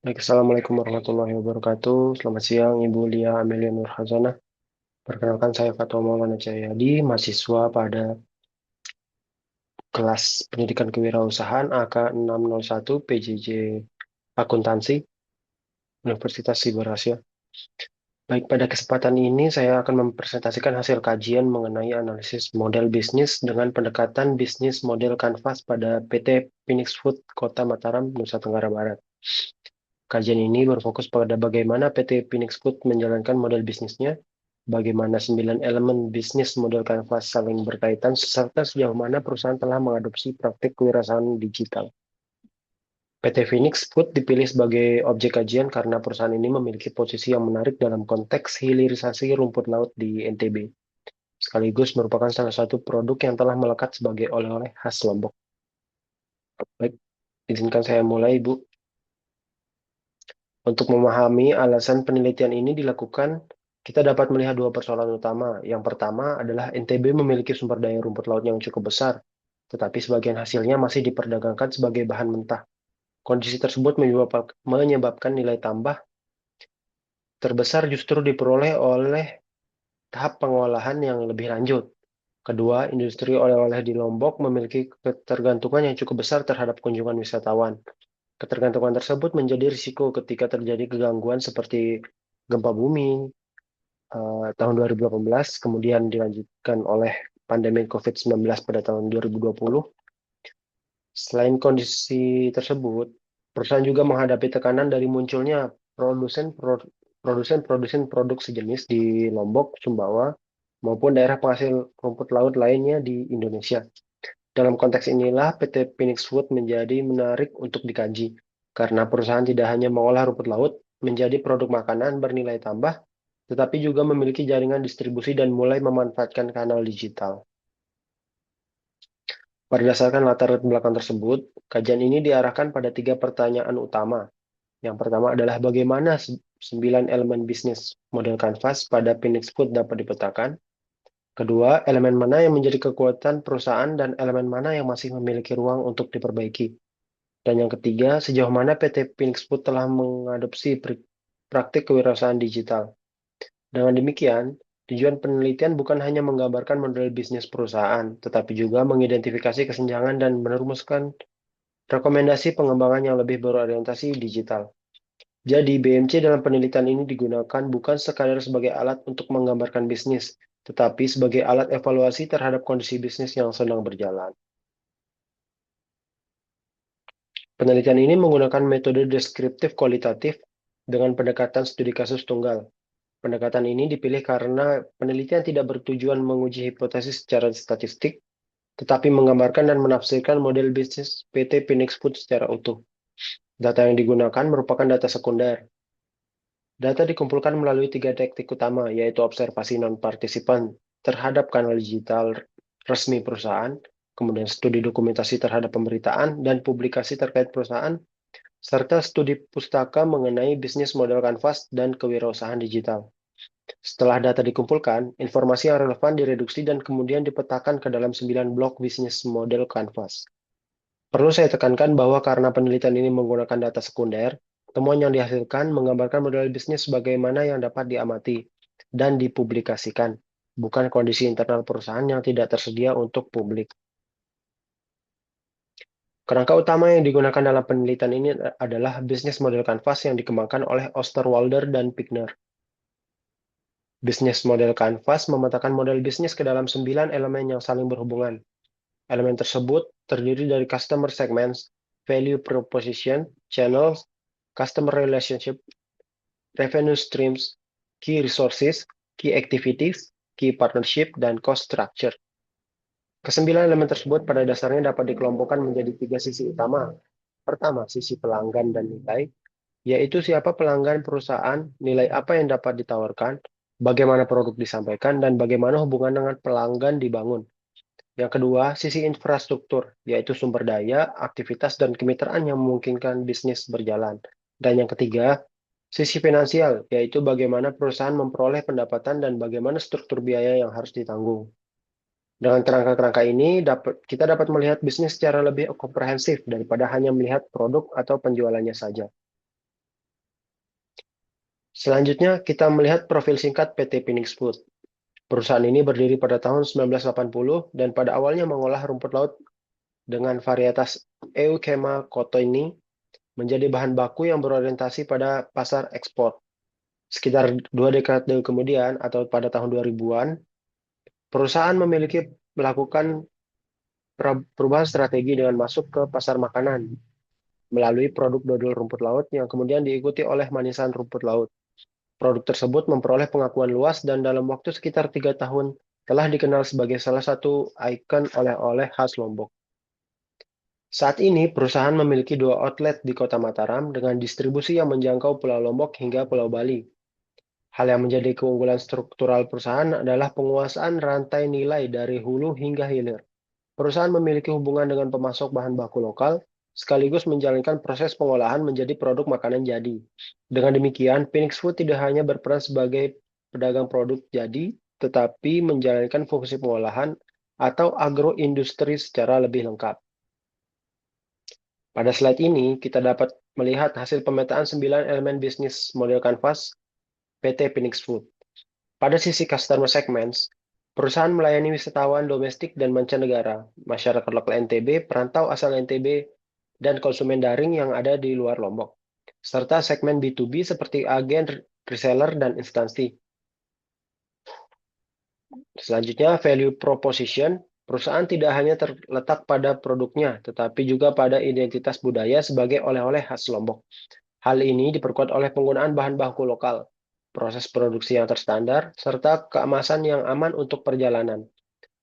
Baik, Assalamualaikum warahmatullahi wabarakatuh. Selamat siang, Ibu Lia Amelia Nurhazana. Perkenalkan, saya Fatwa Maulana Cahyadi, mahasiswa pada kelas Pendidikan Kewirausahaan AK 601 PJJ Akuntansi Universitas Siber Asia. Baik, pada kesempatan ini saya akan mempresentasikan hasil kajian mengenai analisis model bisnis dengan pendekatan bisnis model kanvas pada PT Phoenix Food Kota Mataram, Nusa Tenggara Barat. Kajian ini berfokus pada bagaimana PT Phoenix Food menjalankan model bisnisnya, bagaimana 9 elemen bisnis model kanvas saling berkaitan, serta sejauh mana perusahaan telah mengadopsi praktik kewirausahaan digital. PT Phoenix Food dipilih sebagai objek kajian karena perusahaan ini memiliki posisi yang menarik dalam konteks hilirisasi rumput laut di NTB, sekaligus merupakan salah satu produk yang telah melekat sebagai oleh-oleh khas Lombok. Baik, izinkan saya mulai, Bu. Untuk memahami alasan penelitian ini dilakukan, kita dapat melihat dua persoalan utama. Yang pertama adalah NTB memiliki sumber daya rumput laut yang cukup besar, tetapi sebagian hasilnya masih diperdagangkan sebagai bahan mentah. Kondisi tersebut menyebabkan nilai tambah terbesar justru diperoleh oleh tahap pengolahan yang lebih lanjut. Kedua, industri oleh-oleh di Lombok memiliki ketergantungan yang cukup besar terhadap kunjungan wisatawan. Ketergantungan tersebut menjadi risiko ketika terjadi kegangguan seperti gempa bumi, tahun 2018, kemudian dilanjutkan oleh pandemi COVID-19 pada tahun 2020. Selain kondisi tersebut, perusahaan juga menghadapi tekanan dari munculnya produsen-produsen produk sejenis di Lombok, Sumbawa, maupun daerah penghasil rumput laut lainnya di Indonesia. Dalam konteks inilah, PT Phoenix Food menjadi menarik untuk dikaji, karena perusahaan tidak hanya mengolah rumput laut menjadi produk makanan bernilai tambah, tetapi juga memiliki jaringan distribusi dan mulai memanfaatkan kanal digital. Berdasarkan latar belakang tersebut, kajian ini diarahkan pada tiga pertanyaan utama. Yang pertama adalah bagaimana 9 elemen bisnis model kanvas pada Phoenix Food dapat dipetakan. Kedua, elemen mana yang menjadi kekuatan perusahaan dan elemen mana yang masih memiliki ruang untuk diperbaiki. Dan yang ketiga, sejauh mana PT Phoenix Food telah mengadopsi praktik kewirausahaan digital. Dengan demikian, tujuan penelitian bukan hanya menggambarkan model bisnis perusahaan, tetapi juga mengidentifikasi kesenjangan dan merumuskan rekomendasi pengembangan yang lebih berorientasi digital. Jadi, BMC dalam penelitian ini digunakan bukan sekadar sebagai alat untuk menggambarkan bisnis, tetapi sebagai alat evaluasi terhadap kondisi bisnis yang sedang berjalan. Penelitian ini menggunakan metode deskriptif kualitatif dengan pendekatan studi kasus tunggal. Pendekatan ini dipilih karena penelitian tidak bertujuan menguji hipotesis secara statistik, tetapi menggambarkan dan menafsirkan model bisnis PT Phoenix Food secara utuh. Data yang digunakan merupakan data sekunder. Data dikumpulkan melalui tiga teknik utama, yaitu observasi non-partisipan terhadap kanal digital resmi perusahaan, kemudian studi dokumentasi terhadap pemberitaan dan publikasi terkait perusahaan, serta studi pustaka mengenai bisnis model kanvas dan kewirausahaan digital. Setelah data dikumpulkan, informasi yang relevan direduksi dan kemudian dipetakan ke dalam 9 blok bisnis model kanvas. Perlu saya tekankan bahwa karena penelitian ini menggunakan data sekunder, temuan yang dihasilkan menggambarkan model bisnis sebagaimana yang dapat diamati dan dipublikasikan, bukan kondisi internal perusahaan yang tidak tersedia untuk publik. Kerangka utama yang digunakan dalam penelitian ini adalah bisnis model kanvas yang dikembangkan oleh Osterwalder dan Pickner. Bisnis model kanvas memetakan model bisnis ke dalam 9 elemen yang saling berhubungan. Elemen tersebut terdiri dari customer segments, value proposition, channels, customer relationship, revenue streams, key resources, key activities, key partnership, dan cost structure. Kesembilan elemen tersebut pada dasarnya dapat dikelompokkan menjadi tiga sisi utama. Pertama, sisi pelanggan dan nilai, yaitu siapa pelanggan perusahaan, nilai apa yang dapat ditawarkan, bagaimana produk disampaikan, dan bagaimana hubungan dengan pelanggan dibangun. Yang kedua, sisi infrastruktur, yaitu sumber daya, aktivitas, dan kemitraan yang memungkinkan bisnis berjalan. Dan yang ketiga, sisi finansial, yaitu bagaimana perusahaan memperoleh pendapatan dan bagaimana struktur biaya yang harus ditanggung. Dengan kerangka-kerangka ini, kita dapat melihat bisnis secara lebih komprehensif daripada hanya melihat produk atau penjualannya saja. Selanjutnya, kita melihat profil singkat PT Phoenix Food. Perusahaan ini berdiri pada tahun 1980 dan pada awalnya mengolah rumput laut dengan varietas Euchema cottoni menjadi bahan baku yang berorientasi pada pasar ekspor. Sekitar 2 dekade kemudian, atau pada tahun 2000-an, perusahaan melakukan perubahan strategi dengan masuk ke pasar makanan melalui produk dodol rumput laut yang kemudian diikuti oleh manisan rumput laut. Produk tersebut memperoleh pengakuan luas dan dalam waktu sekitar 3 tahun telah dikenal sebagai salah satu ikon oleh-oleh khas Lombok. Saat ini, perusahaan memiliki 2 outlet di Kota Mataram dengan distribusi yang menjangkau Pulau Lombok hingga Pulau Bali. Hal yang menjadi keunggulan struktural perusahaan adalah penguasaan rantai nilai dari hulu hingga hilir. Perusahaan memiliki hubungan dengan pemasok bahan baku lokal, sekaligus menjalankan proses pengolahan menjadi produk makanan jadi. Dengan demikian, Phoenix Food tidak hanya berperan sebagai pedagang produk jadi, tetapi menjalankan fungsi pengolahan atau agroindustri secara lebih lengkap. Pada slide ini, kita dapat melihat hasil pemetaan 9 elemen bisnis model Canvas PT Phoenix Food. Pada sisi customer segments, perusahaan melayani wisatawan domestik dan mancanegara, masyarakat lokal NTB, perantau asal NTB, dan konsumen daring yang ada di luar Lombok, serta segmen B2B seperti agen, reseller, dan instansi. Selanjutnya, value proposition. Perusahaan tidak hanya terletak pada produknya, tetapi juga pada identitas budaya sebagai oleh-oleh khas Lombok. Hal ini diperkuat oleh penggunaan bahan baku lokal, proses produksi yang terstandar, serta keemasan yang aman untuk perjalanan.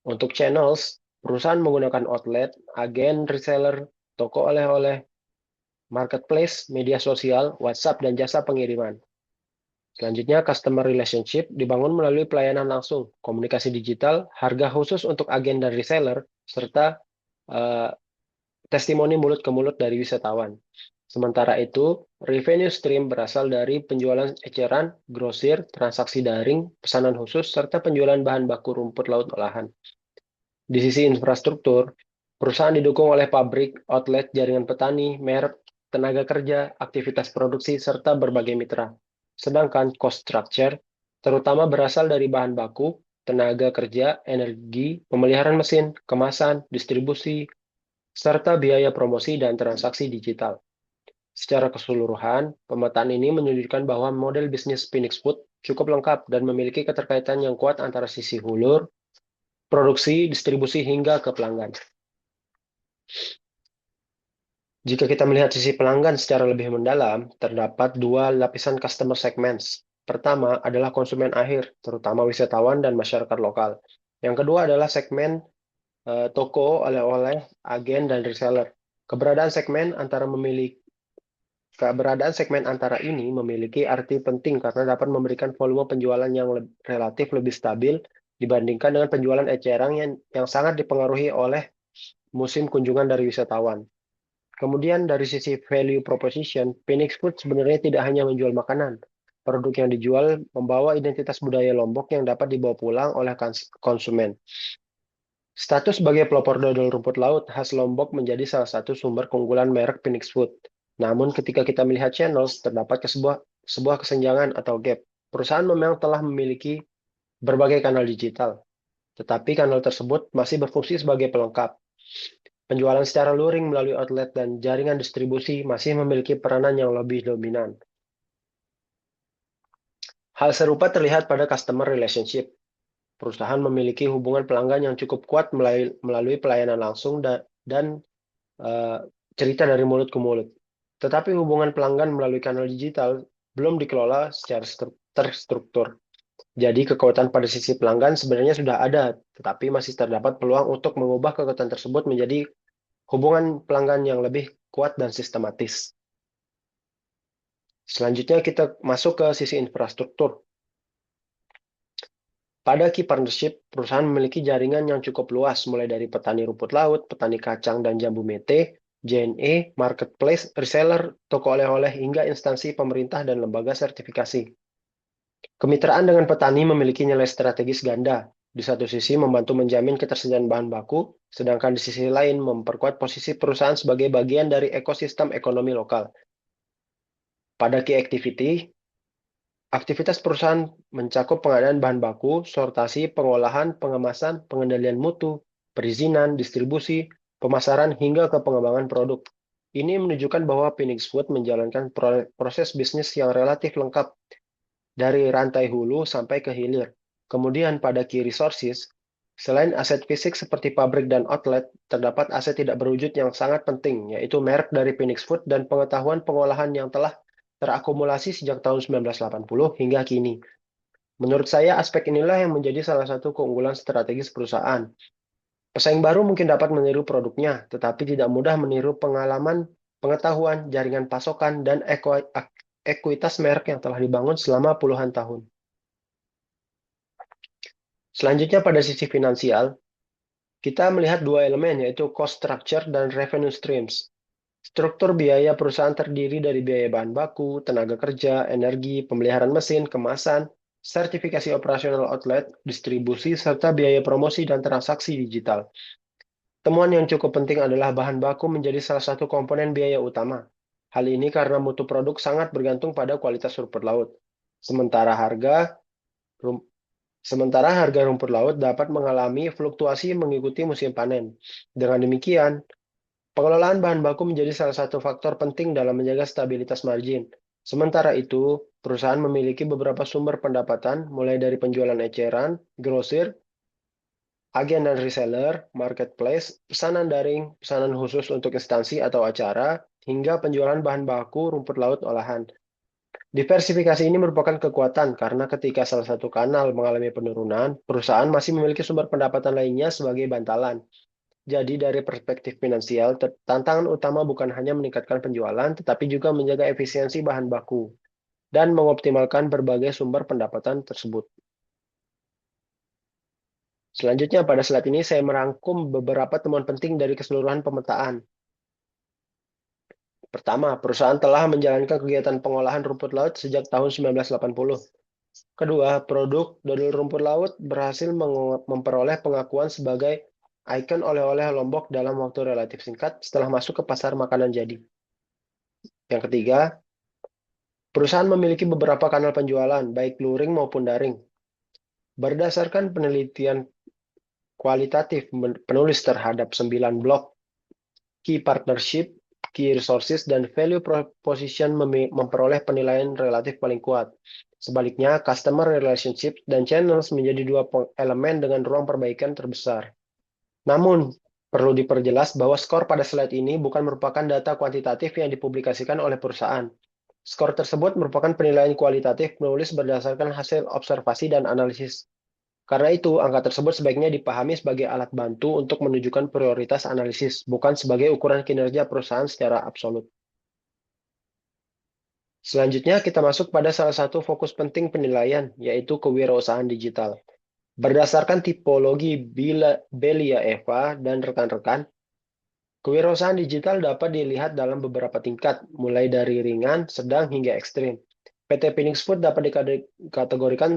Untuk channels, perusahaan menggunakan outlet, agen, reseller, toko oleh-oleh, marketplace, media sosial, WhatsApp, dan jasa pengiriman. Selanjutnya, customer relationship dibangun melalui pelayanan langsung, komunikasi digital, harga khusus untuk agen dan reseller, serta testimoni mulut ke mulut dari wisatawan. Sementara itu, revenue stream berasal dari penjualan eceran, grosir, transaksi daring, pesanan khusus, serta penjualan bahan baku rumput laut olahan. Di sisi infrastruktur, perusahaan didukung oleh pabrik, outlet, jaringan petani, merek, tenaga kerja, aktivitas produksi, serta berbagai mitra. Sedangkan cost structure terutama berasal dari bahan baku, tenaga kerja, energi, pemeliharaan mesin, kemasan, distribusi, serta biaya promosi dan transaksi digital. Secara keseluruhan, pemetaan ini menunjukkan bahwa model bisnis Phoenix Food cukup lengkap dan memiliki keterkaitan yang kuat antara sisi hulur, produksi, distribusi, hingga ke pelanggan. Jika kita melihat sisi pelanggan secara lebih mendalam, terdapat 2 lapisan customer segments. Pertama adalah konsumen akhir, terutama wisatawan dan masyarakat lokal. Yang kedua adalah segmen toko, oleh-oleh, agen, dan reseller. Keberadaan segmen antara ini memiliki arti penting karena dapat memberikan volume penjualan yang relatif lebih stabil dibandingkan dengan penjualan eceran yang sangat dipengaruhi oleh musim kunjungan dari wisatawan. Kemudian dari sisi value proposition, Phoenix Food sebenarnya tidak hanya menjual makanan. Produk yang dijual membawa identitas budaya Lombok yang dapat dibawa pulang oleh konsumen. Status sebagai pelopor dodol rumput laut khas Lombok menjadi salah satu sumber keunggulan merek Phoenix Food. Namun ketika kita melihat channels, terdapat sebuah kesenjangan atau gap. Perusahaan memang telah memiliki berbagai kanal digital, tetapi kanal tersebut masih berfungsi sebagai pelengkap. Penjualan secara luring melalui outlet dan jaringan distribusi masih memiliki peranan yang lebih dominan. Hal serupa terlihat pada customer relationship. Perusahaan memiliki hubungan pelanggan yang cukup kuat melalui pelayanan langsung dan cerita dari mulut ke mulut. Tetapi hubungan pelanggan melalui kanal digital belum dikelola secara terstruktur. Jadi kekuatan pada sisi pelanggan sebenarnya sudah ada, tetapi masih terdapat peluang untuk mengubah kekuatan tersebut menjadi hubungan pelanggan yang lebih kuat dan sistematis. Selanjutnya kita masuk ke sisi infrastruktur. Pada key partnership, perusahaan memiliki jaringan yang cukup luas, mulai dari petani rumput laut, petani kacang dan jambu mete, JNE, marketplace, reseller, toko oleh-oleh, hingga instansi pemerintah dan lembaga sertifikasi. Kemitraan dengan petani memiliki nilai strategis ganda. Di satu sisi membantu menjamin ketersediaan bahan baku, sedangkan di sisi lain memperkuat posisi perusahaan sebagai bagian dari ekosistem ekonomi lokal. Pada key activity, Aktivitas perusahaan mencakup pengadaan bahan baku, sortasi, pengolahan, pengemasan, pengendalian mutu, perizinan, distribusi, pemasaran, hingga ke pengembangan produk. Ini menunjukkan bahwa Phoenix Food menjalankan proses bisnis yang relatif lengkap dari rantai hulu sampai ke hilir. Kemudian pada key resources, selain aset fisik seperti pabrik dan outlet, terdapat aset tidak berwujud yang sangat penting, yaitu merek dari Phoenix Food dan pengetahuan pengolahan yang telah terakumulasi sejak tahun 1980 hingga kini. Menurut saya, aspek inilah yang menjadi salah satu keunggulan strategis perusahaan. Pesaing baru mungkin dapat meniru produknya, tetapi tidak mudah meniru pengalaman, pengetahuan, jaringan pasokan, dan ekuitas merek yang telah dibangun selama puluhan tahun. Selanjutnya pada sisi finansial, kita melihat dua elemen, yaitu cost structure dan revenue streams. Struktur biaya perusahaan terdiri dari biaya bahan baku, tenaga kerja, energi, pemeliharaan mesin, kemasan, sertifikasi operasional outlet, distribusi, serta biaya promosi dan transaksi digital. Temuan yang cukup penting adalah bahan baku menjadi salah satu komponen biaya utama. Hal ini karena mutu produk sangat bergantung pada kualitas rumput laut. Sementara harga rumput laut dapat mengalami fluktuasi mengikuti musim panen. Dengan demikian, pengelolaan bahan baku menjadi salah satu faktor penting dalam menjaga stabilitas margin. Sementara itu, perusahaan memiliki beberapa sumber pendapatan, mulai dari penjualan eceran, grosir, agen dan reseller, marketplace, pesanan daring, pesanan khusus untuk instansi atau acara, hingga penjualan bahan baku rumput laut olahan. Diversifikasi ini merupakan kekuatan karena ketika salah satu kanal mengalami penurunan, perusahaan masih memiliki sumber pendapatan lainnya sebagai bantalan. Jadi dari perspektif finansial, tantangan utama bukan hanya meningkatkan penjualan, tetapi juga menjaga efisiensi bahan baku dan mengoptimalkan berbagai sumber pendapatan tersebut. Selanjutnya, pada slide ini saya merangkum beberapa temuan penting dari keseluruhan pemetaan. Pertama, perusahaan telah menjalankan kegiatan pengolahan rumput laut sejak tahun 1980. Kedua, produk dodol rumput laut berhasil memperoleh pengakuan sebagai ikon oleh-oleh Lombok dalam waktu relatif singkat setelah masuk ke pasar makanan jadi. Yang ketiga, perusahaan memiliki beberapa kanal penjualan, baik luring maupun daring. Berdasarkan penelitian kualitatif penulis terhadap 9 blok key partnership, key resources, dan value proposition memperoleh penilaian relatif paling kuat. Sebaliknya, customer relationship dan channels menjadi dua elemen dengan ruang perbaikan terbesar. Namun, perlu diperjelas bahwa skor pada slide ini bukan merupakan data kuantitatif yang dipublikasikan oleh perusahaan. Skor tersebut merupakan penilaian kualitatif penulis berdasarkan hasil observasi dan analisis. Karena itu, angka tersebut sebaiknya dipahami sebagai alat bantu untuk menunjukkan prioritas analisis, bukan sebagai ukuran kinerja perusahaan secara absolut. Selanjutnya, kita masuk pada salah satu fokus penting penilaian, yaitu kewirausahaan digital. Berdasarkan tipologi Belia Eva dan rekan-rekan, kewirausahaan digital dapat dilihat dalam beberapa tingkat, mulai dari ringan, sedang, hingga ekstrim. PT Phoenix Food dapat dikategorikan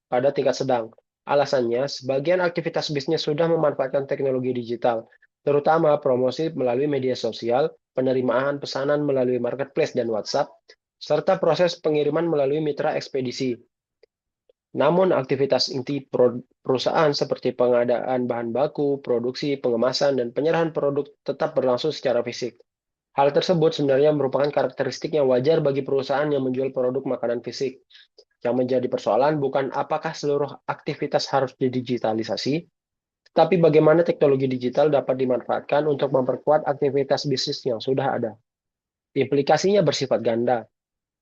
pada tingkat sedang. Alasannya, sebagian aktivitas bisnis sudah memanfaatkan teknologi digital, terutama promosi melalui media sosial, penerimaan pesanan melalui marketplace dan WhatsApp, serta proses pengiriman melalui mitra ekspedisi. Namun, aktivitas inti perusahaan seperti pengadaan bahan baku, produksi, pengemasan, dan penyerahan produk tetap berlangsung secara fisik. Hal tersebut sebenarnya merupakan karakteristik yang wajar bagi perusahaan yang menjual produk makanan fisik. Yang menjadi persoalan bukan apakah seluruh aktivitas harus didigitalisasi, tetapi bagaimana teknologi digital dapat dimanfaatkan untuk memperkuat aktivitas bisnis yang sudah ada. Implikasinya bersifat ganda.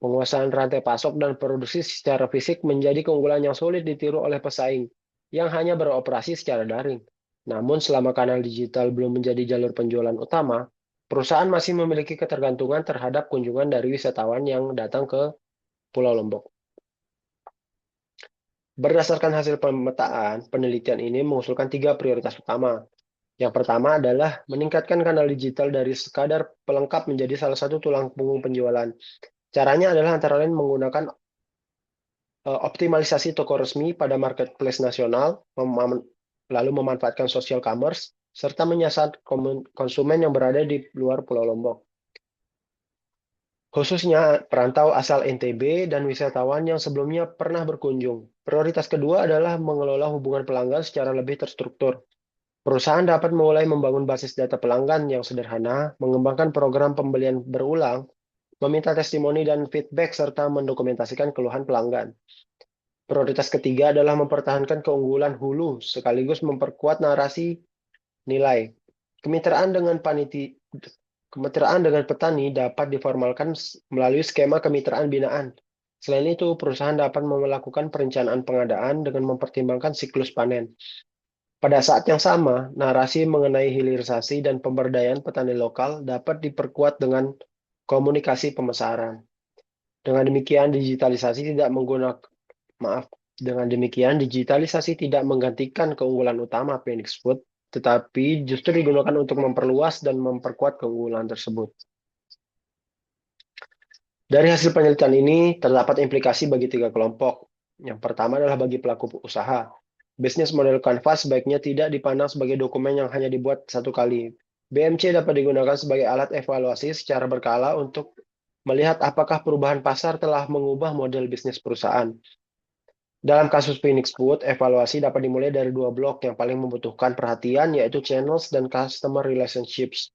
Penguasaan rantai pasok dan produksi secara fisik menjadi keunggulan yang sulit ditiru oleh pesaing yang hanya beroperasi secara daring. Namun selama kanal digital belum menjadi jalur penjualan utama, perusahaan masih memiliki ketergantungan terhadap kunjungan dari wisatawan yang datang ke Pulau Lombok. Berdasarkan hasil pemetaan, penelitian ini mengusulkan 3 prioritas utama. Yang pertama adalah meningkatkan kanal digital dari sekadar pelengkap menjadi salah satu tulang punggung penjualan. Caranya adalah antara lain menggunakan optimalisasi toko resmi pada marketplace nasional, lalu memanfaatkan social commerce, serta menyasar konsumen yang berada di luar Pulau Lombok. khususnya perantau asal NTB dan wisatawan yang sebelumnya pernah berkunjung. Prioritas kedua adalah mengelola hubungan pelanggan secara lebih terstruktur. Perusahaan dapat mulai membangun basis data pelanggan yang sederhana, mengembangkan program pembelian berulang, meminta testimoni dan feedback, serta mendokumentasikan keluhan pelanggan. Prioritas ketiga adalah mempertahankan keunggulan hulu sekaligus memperkuat narasi nilai. Kemitraan dengan petani dapat diformalkan melalui skema kemitraan binaan. Selain itu, perusahaan dapat melakukan perencanaan pengadaan dengan mempertimbangkan siklus panen. Pada saat yang sama, narasi mengenai hilirisasi dan pemberdayaan petani lokal dapat diperkuat dengan komunikasi pemasaran. Dengan demikian, digitalisasi tidak menggantikan keunggulan utama Phoenix Food, tetapi justru digunakan untuk memperluas dan memperkuat keunggulan tersebut. Dari hasil penelitian ini, terdapat implikasi bagi 3 kelompok. Yang pertama adalah bagi pelaku usaha. Bisnis model Canvas sebaiknya tidak dipandang sebagai dokumen yang hanya dibuat satu kali. BMC dapat digunakan sebagai alat evaluasi secara berkala untuk melihat apakah perubahan pasar telah mengubah model bisnis perusahaan. Dalam kasus Phoenix Food, evaluasi dapat dimulai dari 2 blok yang paling membutuhkan perhatian, yaitu channels dan customer relationships.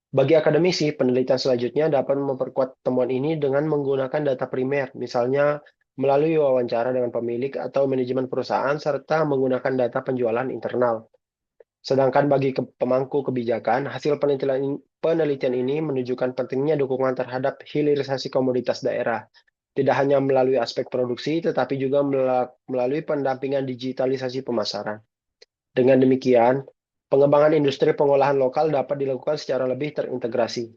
Bagi akademisi, penelitian selanjutnya dapat memperkuat temuan ini dengan menggunakan data primer, misalnya melalui wawancara dengan pemilik atau manajemen perusahaan, serta menggunakan data penjualan internal. Sedangkan bagi pemangku kebijakan, hasil penelitian ini menunjukkan pentingnya dukungan terhadap hilirisasi komoditas daerah, tidak hanya melalui aspek produksi, tetapi juga melalui pendampingan digitalisasi pemasaran. Dengan demikian, pengembangan industri pengolahan lokal dapat dilakukan secara lebih terintegrasi.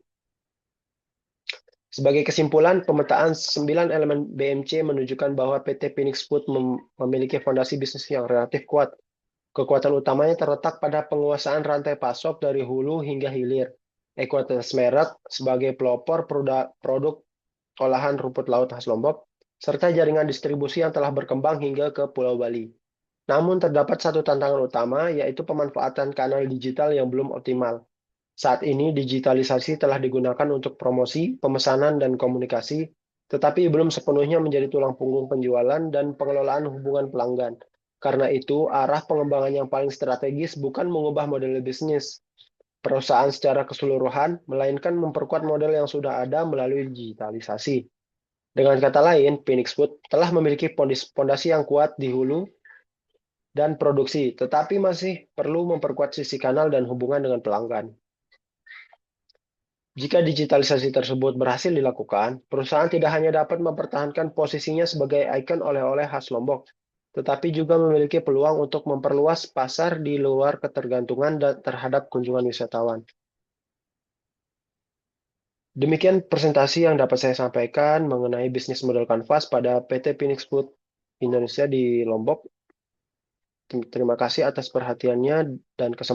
Sebagai kesimpulan, pemetaan 9 elemen BMC menunjukkan bahwa PT Phoenix Food memiliki fondasi bisnis yang relatif kuat. Kekuatan utamanya terletak pada penguasaan rantai pasok dari hulu hingga hilir, ekuitas merek sebagai pelopor produk olahan rumput laut khas Lombok, serta jaringan distribusi yang telah berkembang hingga ke Pulau Bali. Namun terdapat satu tantangan utama, yaitu pemanfaatan kanal digital yang belum optimal. Saat ini digitalisasi telah digunakan untuk promosi, pemesanan, dan komunikasi, tetapi belum sepenuhnya menjadi tulang punggung penjualan dan pengelolaan hubungan pelanggan. Karena itu, arah pengembangan yang paling strategis bukan mengubah model bisnis perusahaan secara keseluruhan, melainkan memperkuat model yang sudah ada melalui digitalisasi. Dengan kata lain, Phoenix Food telah memiliki fondasi yang kuat di hulu dan produksi, tetapi masih perlu memperkuat sisi kanal dan hubungan dengan pelanggan. Jika digitalisasi tersebut berhasil dilakukan, perusahaan tidak hanya dapat mempertahankan posisinya sebagai ikon oleh-oleh khas Lombok, tetapi juga memiliki peluang untuk memperluas pasar di luar ketergantungan terhadap kunjungan wisatawan. Demikian presentasi yang dapat saya sampaikan mengenai bisnis model Canvas pada PT Phoenix Food Indonesia di Lombok. Terima kasih atas perhatiannya dan kesempatan.